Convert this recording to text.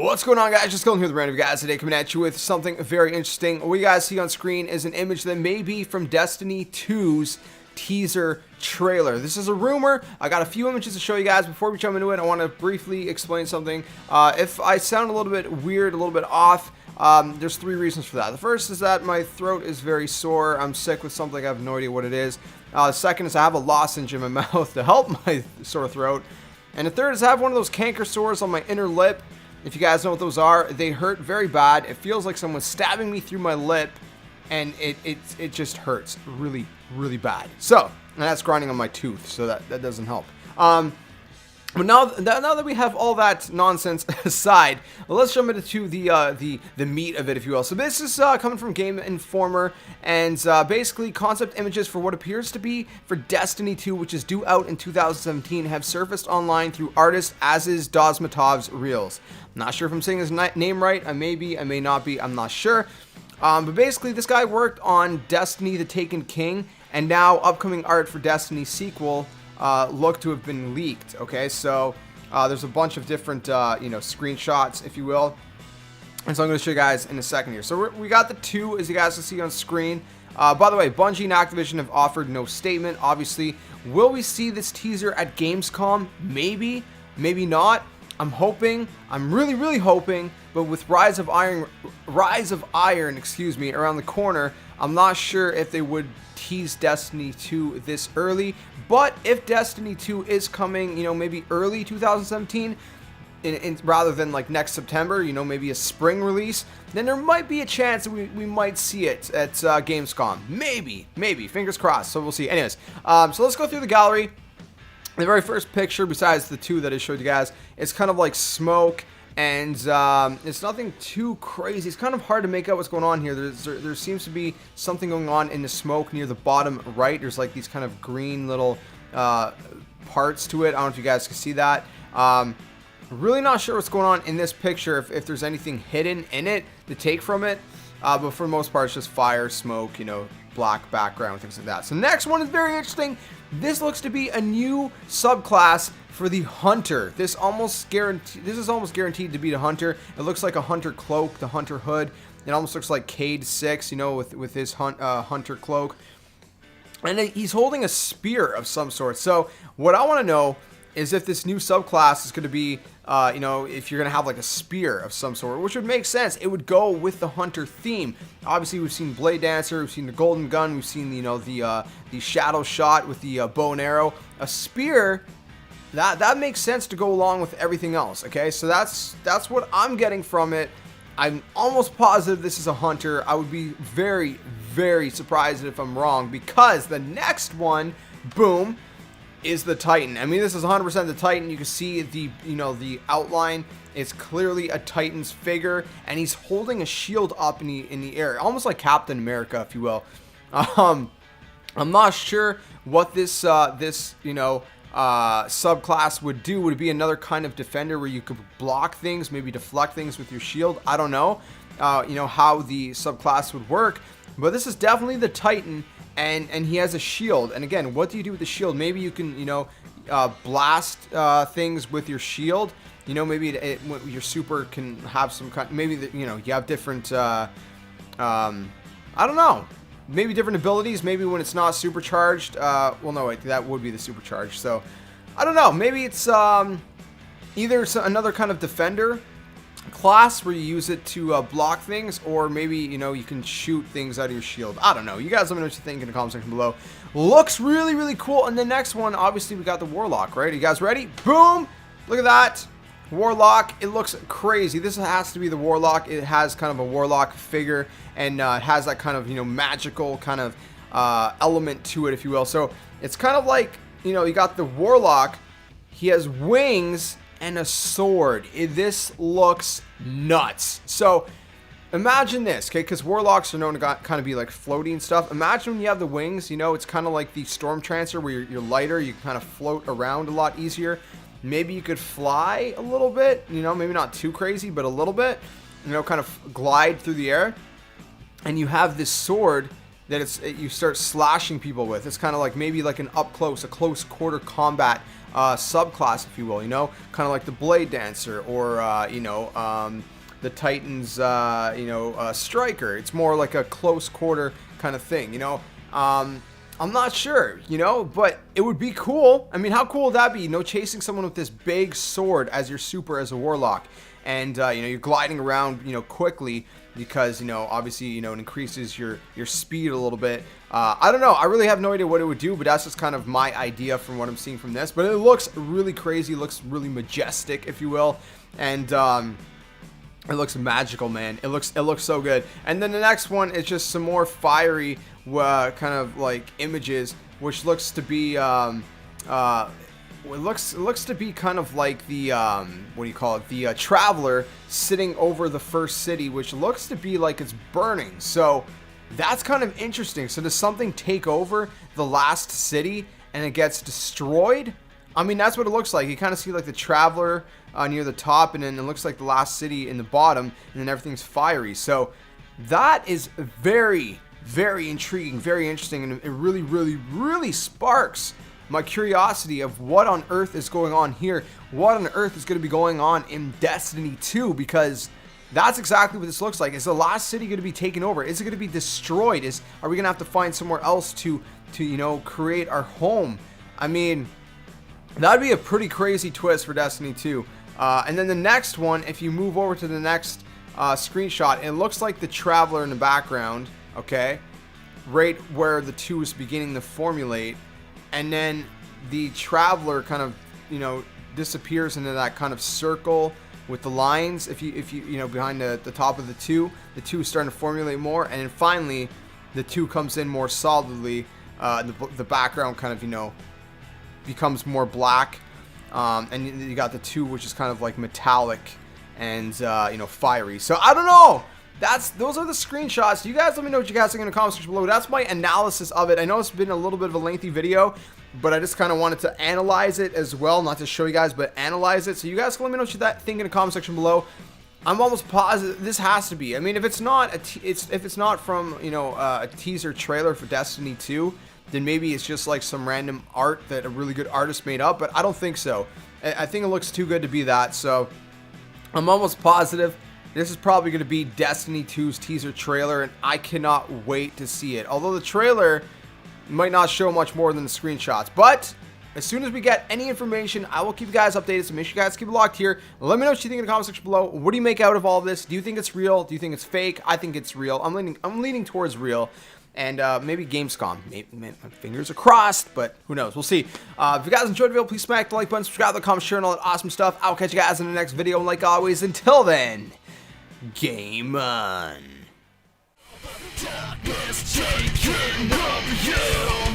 What's going on, guys? Just going here with random guys today, coming at you with something very interesting. What you guys see on screen is an image that may be from Destiny 2's teaser trailer. This is a rumor. I got a few images to show you guys. Before we jump into it, I want to briefly explain something. If I sound a little bit weird, a little bit off, there's three reasons for that. The first is that my throat is very sore. I'm sick with something. I have no idea what it is. The second is I have a lozenge in my mouth to help my sore throat. And the third is I have one of those canker sores on my inner lip. If you guys know what those are, they hurt very bad. It feels like someone's stabbing me through my lip, and it just hurts really, really bad. So, and that's grinding on my tooth, so that doesn't help. But now that we have all that nonsense aside, let's jump into the meat of it, if you will. So this is coming from Game Informer, and basically concept images for what appears to be for Destiny 2, which is due out in 2017, have surfaced online through artist Aziz Dozmatov's reels. I'm not sure if I'm saying his name right. I may be, I may not be. I'm not sure. But basically, this guy worked on Destiny: The Taken King, and now upcoming art for Destiny sequel look to have been leaked. Okay, so there's a bunch of different screenshots, if you will, and so I'm going to show you guys in a second here. So we got the two, as you guys can see on screen. By the way, Bungie and Activision have offered no statement. Obviously, will we see this teaser at Gamescom? Maybe, maybe not. I'm hoping. I'm really hoping. But with Rise of Iron, around the corner, I'm not sure if they would tease Destiny 2 this early. But if Destiny 2 is coming, maybe early 2017, rather than like next September, maybe a spring release, then there might be a chance that we might see it at Gamescom. Maybe, fingers crossed. So we'll see. Anyways, so let's go through the gallery. The very first picture, besides the two that I showed you guys, it's kind of like smoke, and it's nothing too crazy. It's kind of hard to make out what's going on here. There seems to be something going on in the smoke near the bottom right. There's like these kind of green little parts to it. I don't know if you guys can see that. Really not sure what's going on in this picture, if there's anything hidden in it to take from it. But for the most part, it's just fire, smoke, black background, things like that. So next one is very interesting. This looks to be a new subclass for the Hunter. This is almost guaranteed to be the Hunter. It looks like a Hunter cloak, the Hunter hood. It almost looks like Cade 6, with his Hunter cloak. And he's holding a spear of some sort. So what I want to know is if this new subclass is going to be, if you're going to have like a spear of some sort, which would make sense. It would go with the Hunter theme. Obviously, we've seen Blade Dancer, we've seen the Golden Gun, we've seen, the Shadow Shot with the bow and arrow. A spear, that makes sense to go along with everything else. Okay, so that's what I'm getting from it. I'm almost positive this is a Hunter. I would be very surprised if I'm wrong, because the next one, boom, is the Titan. I mean, this is 100% the Titan. You can see the outline. It's clearly a Titan's figure, and he's holding a shield up in the air, almost like Captain America, if you will. I'm not sure what this subclass would do. Would it be another kind of defender where you could block things, maybe deflect things with your shield? I don't know. How the subclass would work, but this is definitely the Titan. And he has a shield. And again, what do you do with the shield? Maybe you can, blast things with your shield. Maybe your super can have some kind. Maybe you have different. I don't know. Maybe different abilities. Maybe when it's not supercharged. Well, no, wait, that would be the supercharged. So I don't know. Maybe it's either another kind of defender class where you use it to block things, or maybe you can shoot things out of your shield. I don't know. You guys let me know what you think in the comment section below. Looks really cool. And the next one, obviously, we got the Warlock, right? Are you guys ready? Boom! Look at that Warlock. It looks crazy. This has to be the Warlock. It has kind of a Warlock figure, and it has that kind of magical kind of element to it, if you will. So it's kind of like you got the Warlock. He has wings and a sword. This looks nuts. So imagine this, okay? Because Warlocks are known to kind of be like floating stuff. Imagine when you have the wings. It's kind of like the Storm Trancer, where you're lighter. You can kind of float around a lot easier. Maybe you could fly a little bit. Maybe not too crazy, but a little bit. Kind of glide through the air. And you have this sword that you start slashing people with. It's kind of like maybe like a close quarter combat subclass, if you will, you know, kind of like the Blade Dancer or the Titan's Striker. It's more like a close quarter kind of thing, you know. I'm not sure, you know, but it would be cool. I mean, how cool would that be? You know, chasing someone with this big sword as your super as a warlock, and you're gliding around, you know, quickly because, you know, obviously, you know, it increases your speed a little bit. I don't know. I really have no idea what it would do, but that's just kind of my idea from what I'm seeing from this. But it looks really crazy. It looks really majestic, if you will, and it looks magical, man. It looks so good. And then the next one is just some more fiery kind of like images, which looks to be it looks to be kind of like the what do you call it? The traveler sitting over the first city, which looks to be like it's burning. So that's kind of interesting. So does something take over the last city and it gets destroyed? I mean, that's what it looks like. You kind of see like the traveler near the top, and then it looks like the last city in the bottom, and then everything's fiery. So that is very, very intriguing, very interesting, and it really, really, really sparks my curiosity of what on earth is going on here. What on earth is going to be going on in Destiny 2, because that's exactly what this looks like. Is the last city going to be taken over? Is it going to be destroyed? Are we going to have to find somewhere else to you know, create our home? I mean, that'd be a pretty crazy twist for Destiny 2. And then the next one, if you move over to the next screenshot, it looks like the Traveler in the background, okay? Right where the 2 is beginning to formulate. And then the Traveler kind of, you know, disappears into that kind of circle with the lines. If you know, behind the top of the 2 is starting to formulate more. And then finally, the 2 comes in more solidly. The background kind of, you know, becomes more black, and you got the 2, which is kind of like metallic and you know, fiery. So I don't know. Those are the screenshots. You guys let me know what you guys think in the comments section below. That's my analysis of it. I know it's been a little bit of a lengthy video, but I just kind of wanted to analyze it as well, not to show you guys, but analyze it. So you guys can let me know what you think in the comment section below. I'm almost positive this has to be. I mean, if it's not from, you know, a teaser trailer for Destiny 2, then maybe it's just like some random art that a really good artist made up, but I don't think so. I think it looks too good to be that, so I'm almost positive this is probably going to be Destiny 2's teaser trailer, and I cannot wait to see it. Although the trailer might not show much more than the screenshots, but as soon as we get any information, I will keep you guys updated, so make sure you guys keep it locked here. Let me know what you think in the comment section below. What do you make out of all of this? Do you think it's real? Do you think it's fake? I think it's real. I'm leaning towards real. And maybe Gamescom. Maybe, my fingers are crossed, but who knows? We'll see. If you guys enjoyed the video, please smack the like button, subscribe, the comment, share, and all that awesome stuff. I'll catch you guys in the next video. And like always, until then, game on. Darkness taking over you.